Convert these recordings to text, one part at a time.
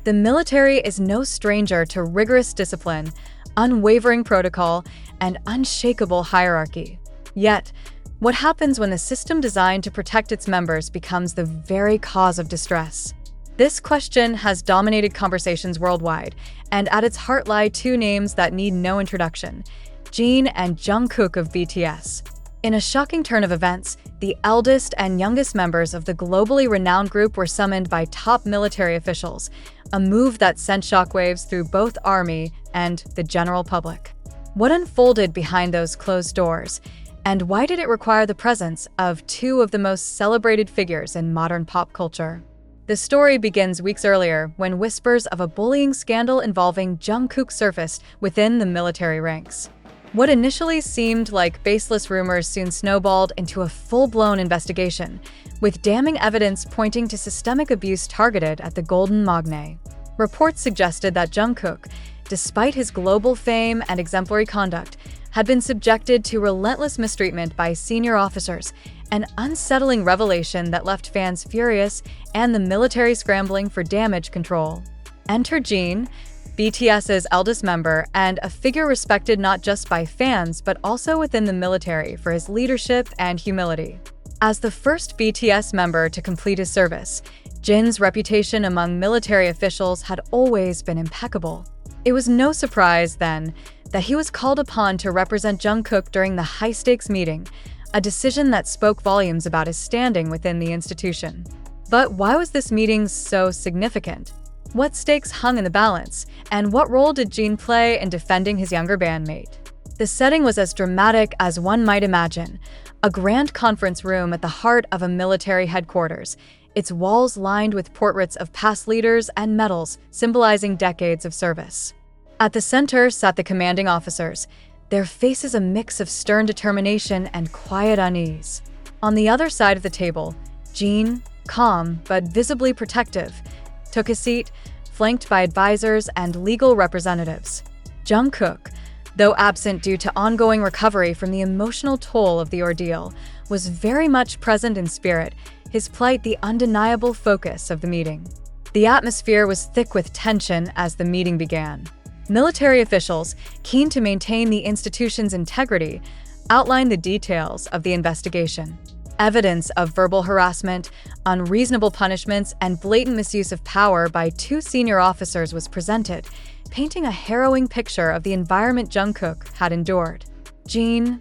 The military is no stranger to rigorous discipline, unwavering protocol, and unshakable hierarchy. Yet, what happens when the system designed to protect its members becomes the very cause of distress? This question has dominated conversations worldwide, and at its heart lie two names that need no introduction: Jin and Jungkook of BTS. In a shocking turn of events, the eldest and youngest members of the globally renowned group were summoned by top military officials, a move that sent shockwaves through both army and the general public. What unfolded behind those closed doors, and why did it require the presence of two of the most celebrated figures in modern pop culture? The story begins weeks earlier when whispers of a bullying scandal involving Jungkook surfaced within the military ranks. What initially seemed like baseless rumors soon snowballed into a full-blown investigation, with damning evidence pointing to systemic abuse targeted at the Golden Magne. Reports suggested that Jungkook, despite his global fame and exemplary conduct, had been subjected to relentless mistreatment by senior officers, an unsettling revelation that left fans furious and the military scrambling for damage control. Enter Jin, BTS's eldest member, and a figure respected not just by fans but also within the military for his leadership and humility. As the first BTS member to complete his service, Jin's reputation among military officials had always been impeccable. It was no surprise, then, that he was called upon to represent Jungkook during the high-stakes meeting, a decision that spoke volumes about his standing within the institution. But why was this meeting so significant? What stakes hung in the balance, and what role did Jin play in defending his younger bandmate? The setting was as dramatic as one might imagine: a grand conference room at the heart of a military headquarters, its walls lined with portraits of past leaders and medals symbolizing decades of service. At the center sat the commanding officers, their faces a mix of stern determination and quiet unease. On the other side of the table, Jin, calm but visibly protective, took a seat, flanked by advisors and legal representatives. Jungkook, though absent due to ongoing recovery from the emotional toll of the ordeal, was very much present in spirit, his plight the undeniable focus of the meeting. The atmosphere was thick with tension as the meeting began. Military officials, keen to maintain the institution's integrity, outlined the details of the investigation. Evidence of verbal harassment, unreasonable punishments, and blatant misuse of power by two senior officers was presented, painting a harrowing picture of the environment Jungkook had endured. Jin,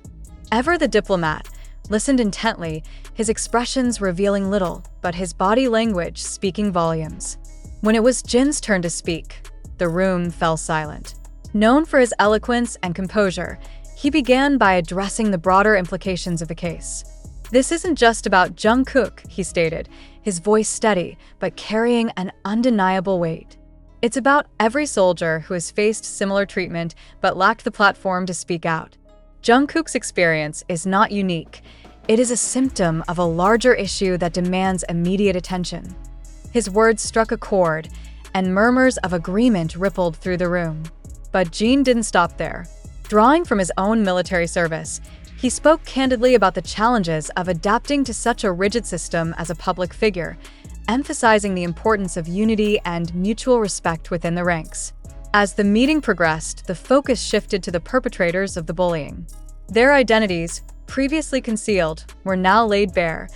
ever the diplomat, listened intently, his expressions revealing little, but his body language speaking volumes. When it was Jin's turn to speak, the room fell silent. Known for his eloquence and composure, he began by addressing the broader implications of the case. "This isn't just about Jungkook," he stated, his voice steady but carrying an undeniable weight. "It's about every soldier who has faced similar treatment but lacked the platform to speak out. Jungkook's experience is not unique. It is a symptom of a larger issue that demands immediate attention." His words struck a chord, and murmurs of agreement rippled through the room. But Jin didn't stop there. Drawing from his own military service, he spoke candidly about the challenges of adapting to such a rigid system as a public figure, emphasizing the importance of unity and mutual respect within the ranks. As the meeting progressed, the focus shifted to the perpetrators of the bullying. Their identities, previously concealed, were now laid bare: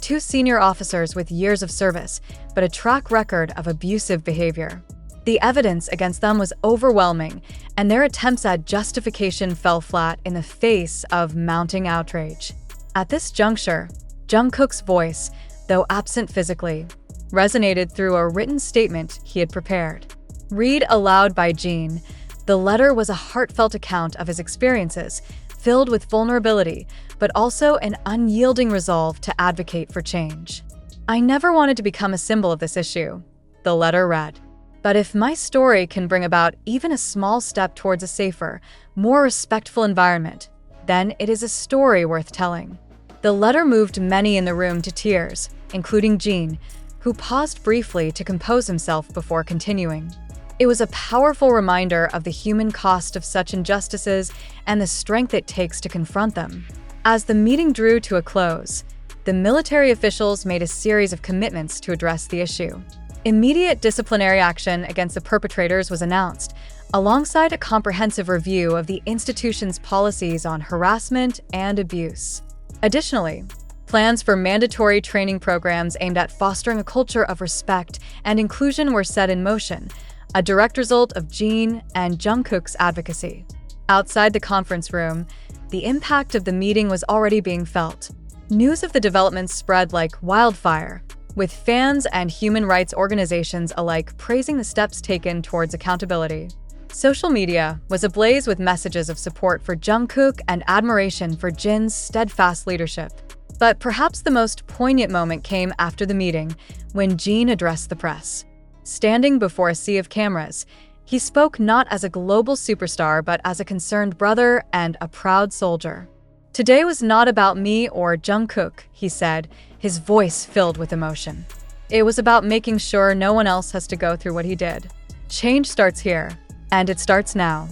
two senior officers with years of service, but a track record of abusive behavior. The evidence against them was overwhelming, and their attempts at justification fell flat in the face of mounting outrage. At this juncture, Jungkook's voice, though absent physically, resonated through a written statement he had prepared. Read aloud by Jin, the letter was a heartfelt account of his experiences, filled with vulnerability, but also an unyielding resolve to advocate for change. "I never wanted to become a symbol of this issue," the letter read. "But if my story can bring about even a small step towards a safer, more respectful environment, then it is a story worth telling." The letter moved many in the room to tears, including Jin, who paused briefly to compose himself before continuing. It was a powerful reminder of the human cost of such injustices and the strength it takes to confront them. As the meeting drew to a close, the military officials made a series of commitments to address the issue. Immediate disciplinary action against the perpetrators was announced, alongside a comprehensive review of the institution's policies on harassment and abuse. Additionally, plans for mandatory training programs aimed at fostering a culture of respect and inclusion were set in motion, a direct result of Jin and Jungkook's advocacy. Outside the conference room, the impact of the meeting was already being felt. News of the developments spread like wildfire, with fans and human rights organizations alike praising the steps taken towards accountability. Social media was ablaze with messages of support for Jungkook and admiration for Jin's steadfast leadership. But perhaps the most poignant moment came after the meeting, when Jin addressed the press. Standing before a sea of cameras, he spoke not as a global superstar but as a concerned brother and a proud soldier. "Today was not about me or Jungkook," he said, his voice filled with emotion. "It was about making sure no one else has to go through what he did. Change starts here, and it starts now."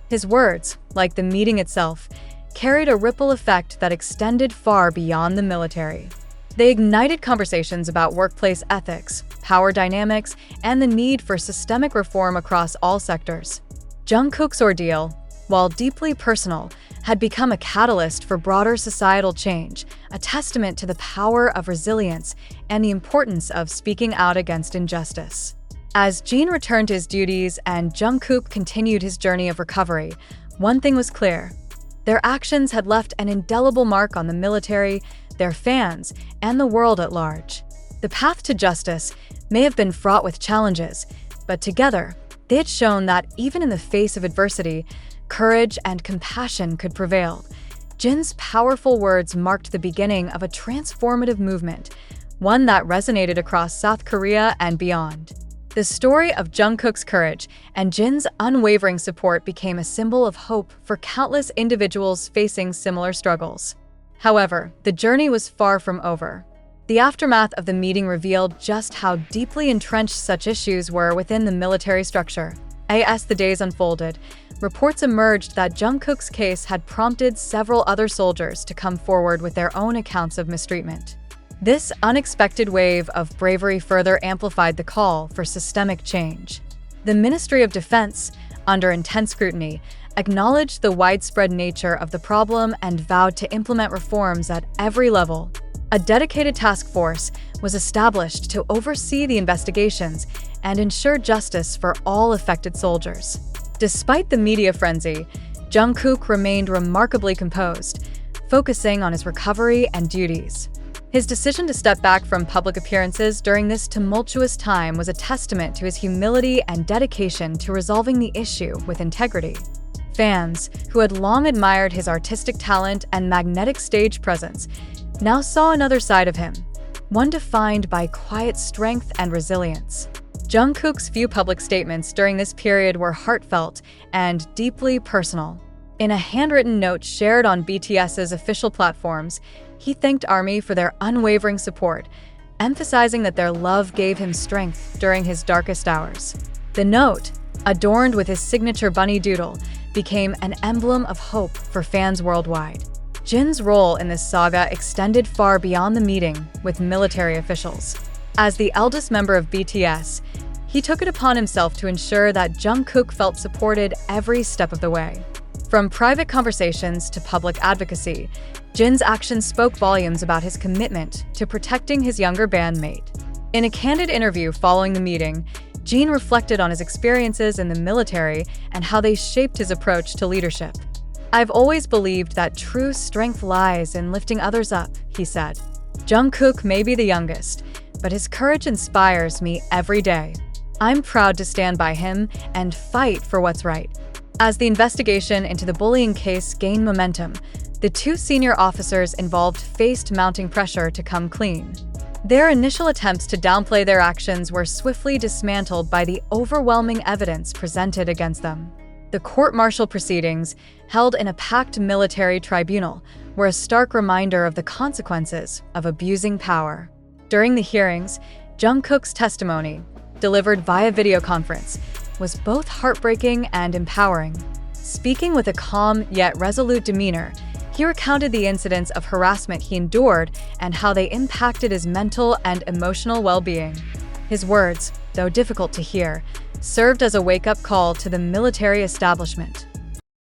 His words, like the meeting itself, carried a ripple effect that extended far beyond the military. They ignited conversations about workplace ethics, power dynamics, and the need for systemic reform across all sectors. Jungkook's ordeal, while deeply personal, had become a catalyst for broader societal change, a testament to the power of resilience and the importance of speaking out against injustice. As Jin returned to his duties and Jungkook continued his journey of recovery, one thing was clear. Their actions had left an indelible mark on the military, their fans, and the world at large. The path to justice may have been fraught with challenges, but together, they had shown that even in the face of adversity, courage and compassion could prevail. Jin's powerful words marked the beginning of a transformative movement, one that resonated across South Korea and beyond. The story of Jungkook's courage and Jin's unwavering support became a symbol of hope for countless individuals facing similar struggles. However, the journey was far from over. The aftermath of the meeting revealed just how deeply entrenched such issues were within the military structure. As the days unfolded, reports emerged that Jungkook's case had prompted several other soldiers to come forward with their own accounts of mistreatment. This unexpected wave of bravery further amplified the call for systemic change. The Ministry of Defense, under intense scrutiny, acknowledged the widespread nature of the problem and vowed to implement reforms at every level. A dedicated task force was established to oversee the investigations and ensure justice for all affected soldiers. Despite the media frenzy, Jungkook remained remarkably composed, focusing on his recovery and duties. His decision to step back from public appearances during this tumultuous time was a testament to his humility and dedication to resolving the issue with integrity. Fans, who had long admired his artistic talent and magnetic stage presence, now saw another side of him, one defined by quiet strength and resilience. Jungkook's few public statements during this period were heartfelt and deeply personal. In a handwritten note shared on BTS's official platforms, he thanked ARMY for their unwavering support, emphasizing that their love gave him strength during his darkest hours. The note, adorned with his signature bunny doodle, became an emblem of hope for fans worldwide. Jin's role in this saga extended far beyond the meeting with military officials. As the eldest member of BTS, he took it upon himself to ensure that Jungkook felt supported every step of the way. From private conversations to public advocacy, Jin's actions spoke volumes about his commitment to protecting his younger bandmate. In a candid interview following the meeting, Jin reflected on his experiences in the military and how they shaped his approach to leadership. "I've always believed that true strength lies in lifting others up," he said. "Jungkook may be the youngest, but his courage inspires me every day. I'm proud to stand by him and fight for what's right." As the investigation into the bullying case gained momentum, the two senior officers involved faced mounting pressure to come clean. Their initial attempts to downplay their actions were swiftly dismantled by the overwhelming evidence presented against them. The court-martial proceedings, held in a packed military tribunal, were a stark reminder of the consequences of abusing power. During the hearings, Jungkook's testimony, delivered via video conference, was both heartbreaking and empowering. Speaking with a calm yet resolute demeanor, he recounted the incidents of harassment he endured and how they impacted his mental and emotional well-being. His words, though difficult to hear, served as a wake-up call to the military establishment.